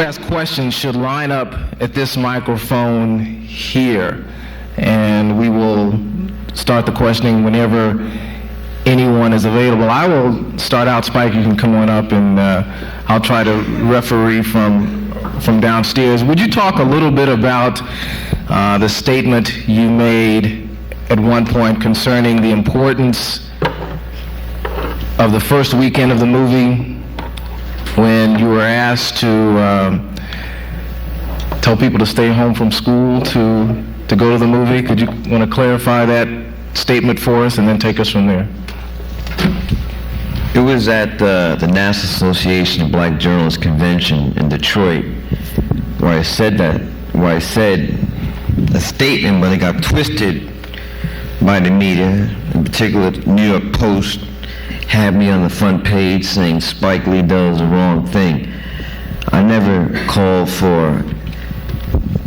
Ask questions should line up at this microphone here, and we will start the questioning whenever anyone is available. I will start out. Spike, you can come on up, and I'll try to referee from downstairs. Would you talk a little bit about the statement you made at one point concerning the importance of the first weekend of the movie, when you were asked to tell people to stay home from school to go to the movie? Could you want to clarify that statement for us and then take us from there? It was at the National Association of Black Journalists Convention in Detroit where I said a statement, but it got twisted by the media. In particular, the New York Post had me on the front page saying Spike Lee does the wrong thing. I never called for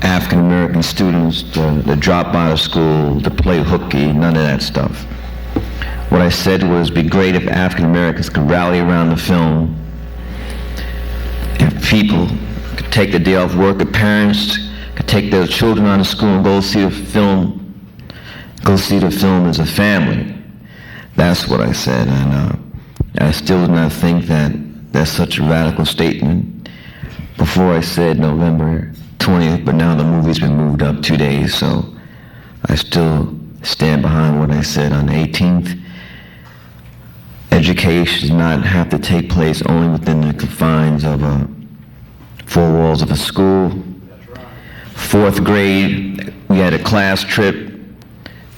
African American students to drop out of school, to play hooky, none of that stuff. What I said was, it'd be great if African Americans could rally around the film, if people could take the day off work, if parents could take their children out of school and go see the film as a family. That's what I said, and I still do not think that that's such a radical statement. Before I said November 20th, but now the movie's been moved up 2 days, so I still stand behind what I said on the 18th. Education does not have to take place only within the confines of four walls of a school. Fourth grade, we had a class trip,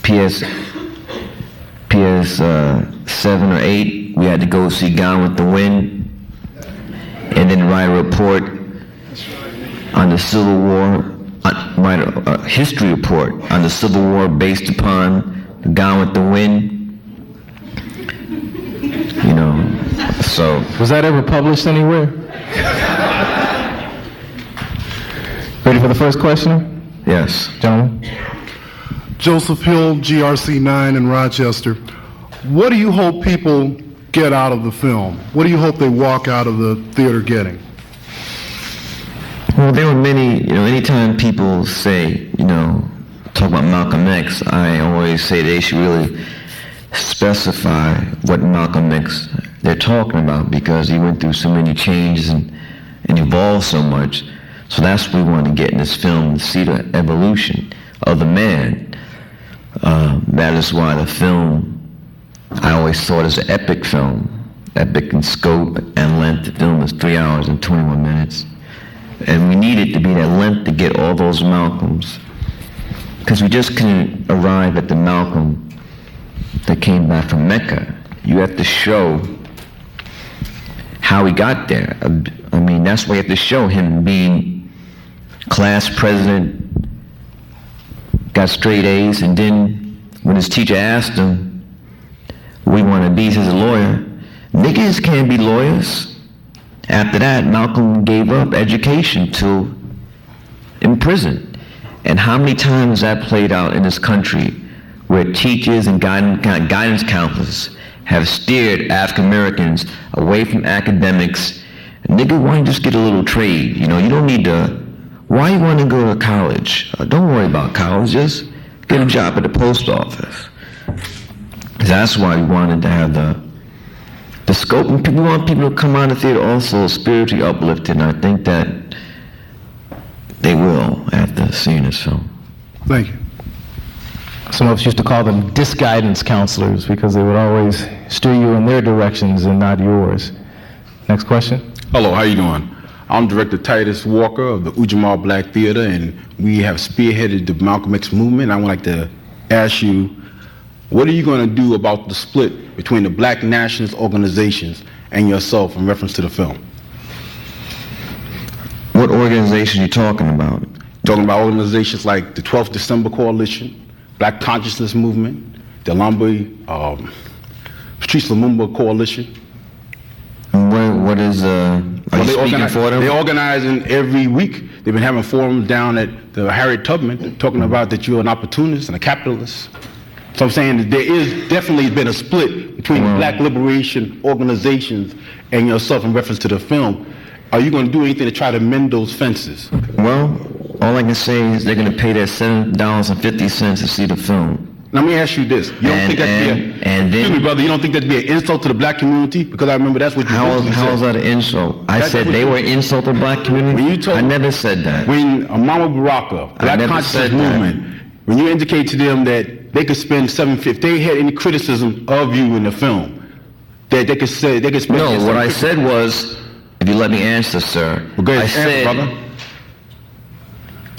PS 7 or 8, we had to go see Gone with the Wind, and then write a report on the Civil War, write a history report on the Civil War based upon Gone with the Wind. You know, so. Was that ever published anywhere? Ready for the first question? Yes. Gentlemen. Joseph Hill, GRC 9 in Rochester. What do you hope people get out of the film? What do you hope they walk out of the theater getting? Well, there were many, anytime people say, talk about Malcolm X, I always say they should really specify what Malcolm X they're talking about, because he went through so many changes and evolved so much. So that's what we want to get in this film, to see the evolution of the man. That is why the film, I always saw it as an epic film, epic in scope and length. The film is 3 hours and 21 minutes. And we needed to be that length to get all those Malcolms, because we just couldn't arrive at the Malcolm that came back from Mecca. You have to show how he got there. I mean, that's why you have to show him being class president, got straight A's, and then when his teacher asked him, "We want to be," he says, "a lawyer." Niggas can't be lawyers. After that, Malcolm gave up education till in prison. And how many times that played out in this country, where teachers and guidance counselors have steered African Americans away from academics. Nigga, why don't you just get a little trade? You don't need to. Why you want to go to college? Don't worry about college. Just get a job at the post office. That's why we wanted to have the scope. And we want people to come out of the theater also spiritually uplifted, and I think that they will after seeing this film. Thank you. Some of us used to call them disguidance counselors, because they would always steer you in their directions and not yours. Next question. Hello, how you doing? I'm Director Titus Walker of the Ujamaa Black Theater, and we have spearheaded the Malcolm X movement. I would like to ask you, what are you going to do about the split between the black nationalist organizations and yourself in reference to the film? What organization are you talking about? Talking about organizations like the 12th December Coalition, Black Consciousness Movement, the Patrice Lumumba Coalition. What is, are you speaking for them? They're organizing every week. They've been having forums down at the Harriet Tubman talking about that you're an opportunist and a capitalist. So I'm saying that there is definitely been a split between the black liberation organizations and yourself in reference to the film. are you going to do anything to try to mend those fences? Well, all I can say is they're going to pay that $7.50 to see the film. Let me ask you this. You don't think excuse me, brother, you don't think that'd be an insult to the black community? Because I remember that's what you How said. is that an insult? I said they were insulting the black community? When you told- I never said that. When Mama Baraka, Black never Consciousness said that. Movement, when you indicate to them that they could spend $750, if they had any criticism of you in the film, that they could say, they could spend... No, what I said was, if you let me answer, sir, Well, go ahead, I answer, said, brother.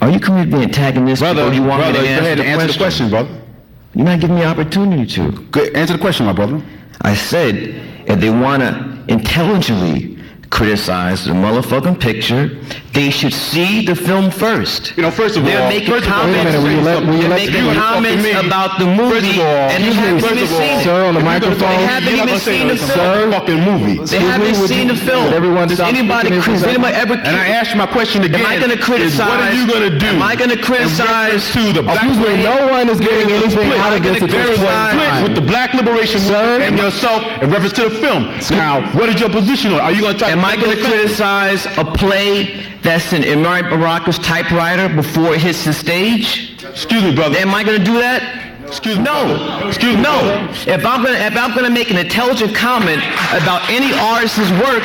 are you coming to be antagonistic Brother, or you want me to go ahead and answer answer the question, brother. You're not giving me opportunity to. Go ahead, answer the question, my brother. I said, if they want to intelligently criticize the motherfucking picture, they should see the film first. You know, first of all... They're making first of all, comments, wait a minute, will you let- they're you making wanna talk to comments me? about the movie, First of all, and they haven't first even of all, seen it. sir, on the They microphone, haven't even seen the It's film. a fucking movie. They haven't would seen you- the film. would everyone Does stop anybody speaking for a second? ever... And I asked my question again. Am I going to criticize? What are you going to do? Am I going to criticize? To the black Excuse me, no one is getting anything out of this at There this is point a in split time. with the Black Liberation Movement and yourself in reference to the film. Now, what is your position on it? Are you going to try Am I going to criticize a play that's in Imari Baraka's typewriter before it hits the stage? Excuse me, brother. Am I going to do that? Excuse me. No. brother. Excuse me. No. brother. If I'm gonna make an intelligent comment about any artist's work,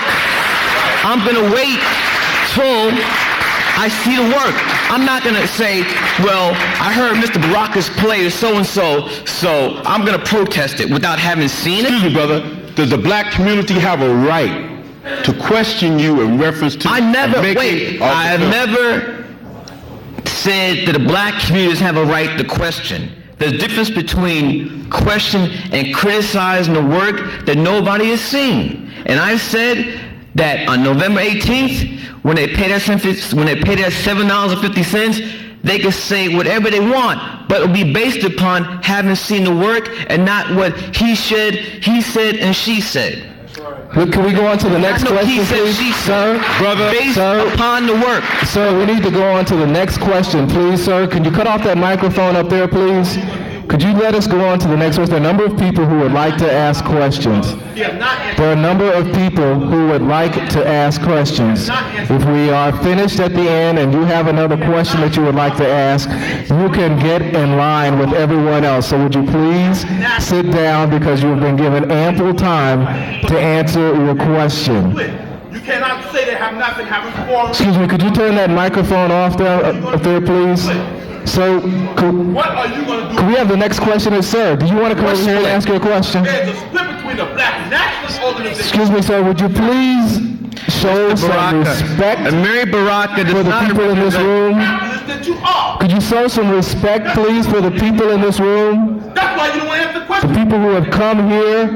I'm gonna wait till I see the work. I'm not gonna say, well, I heard Mr. Baraka's play is so and so, so I'm gonna protest it without having seen it. Excuse me, brother. Does the black community have a right to question you in reference to... I never, making wait, of the I have film? never said that the black communities have a right to question. There's a difference between question and criticizing the work that nobody has seen. And I said that on November 18th, when they pay that $7.50, they can say whatever they want, but it'll be based upon having seen the work and not what he said, and she said. Look, can we go on to the next Not no question, he said, please? she said, Sir, based sir, upon the work. sir, we need to go on to the next question, please, sir. Can you cut off that microphone up there, please? Could you let us go on to the next question? There are a number of people who would like to ask questions. There are a number of people who would like to ask questions. If we are finished at the end and you have another question that you would like to ask, you can get in line with everyone else. So would you please sit down because you have been given ample time to answer your question. You cannot say they have nothing having formed. Excuse me, could you turn that microphone off there, up there, please? So, could What are you going to do? we have the next questioner, sir? Do you want to come over here and ask your question? There's a split between the black nationalist organization. Excuse me, sir, would you please show some respect And Mary Baraka for does the not people in this room? Capitalist that you are. Could you show some respect, please, for the people in this room? That's why you don't want to answer the The question. people who have come here?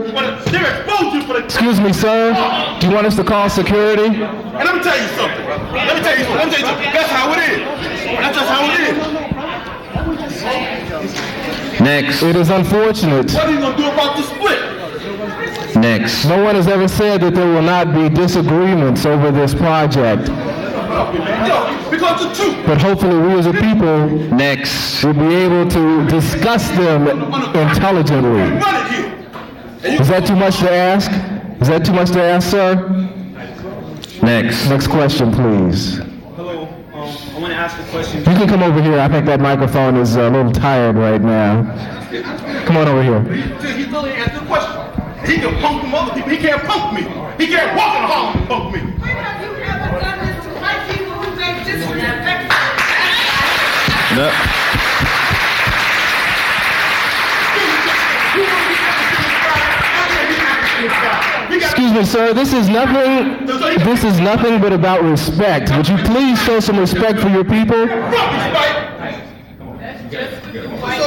They're exposed you for the... Excuse me, sir, do you want us to call security? And let me tell you something. That's how it is. That's just how it is. Next. It is unfortunate. What are you going to do about the split? Next. No one has ever said that there will not be disagreements over this project, Because the truth. but hopefully we as a people Next. will be able to discuss them intelligently. Run it here. Is that too much to ask? Is that too much to ask, sir? Next. Next question, please. Hello, I want to ask a question. You can come over here. I think that microphone is a little tired right now. Come on over here. He still ain't answered the question. He can punk from other people. He can't punk me. He can't walk in the hall and punk me. When have you ever done this to white people who make disrespect? No. Excuse me, sir. This is nothing but about respect. Would you please show some respect for your people? Fuck this fight. So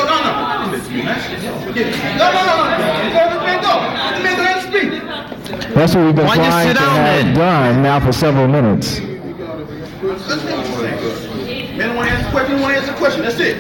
no. Let this man go. Let the man go ahead and speak. That's what we've been Why you trying sit to down have then? done now for several minutes. Man don't want to answer the question. He don't want to answer the question. That's it.